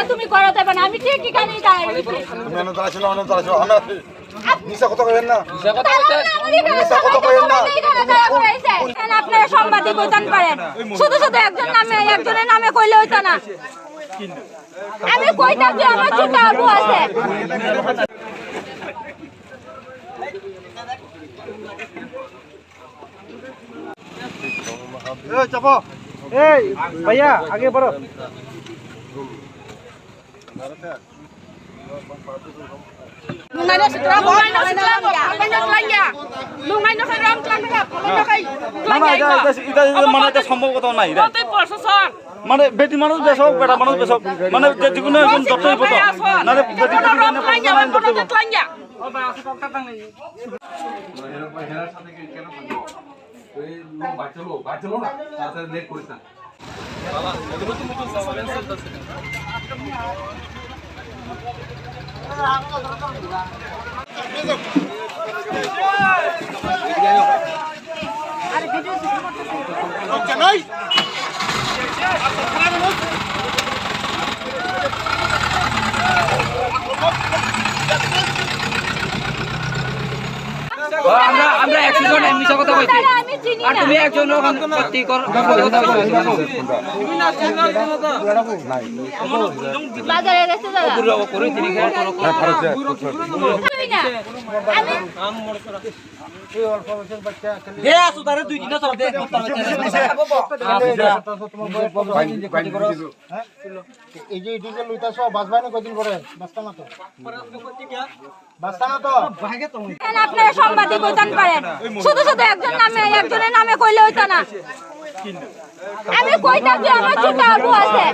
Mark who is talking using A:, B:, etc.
A: তুমি করো দেবে না আমি ঠিক এখানে আপনারা সাংবাদিক হইতেন পারেন শুধু শুধু একজনের নামে কইলে হইতো না আমি কইতাম যে আমার ছোট আবু আছে
B: चापो ए भैया आगे बढ़ो মানে বেটি মানুষ বেসক বেটা মানুষ বেসক মানে যে কোনো একজন ডক্টর হইব তো না রে বেটি
C: আমরা একজন মিছা কথা কইছি আর তুমি একজন সত্যি কথা
A: বাজারে গেছে দাদা
C: পুরো করে তিনি খেয়াল করো দে আসো তারে দুই দিন সব দে
B: এই যে ডিজেল লইতা সব বাসবা না কদিন পরে বাসতা না তো বাসতা না তো ভাগে তুমি
A: আপনারা সাংবাদিক হইতেন পারেন শুধু শুধু একজনের নামে কইলে হইতো না আমি কইতাম যে আমার ছোট আবু আছে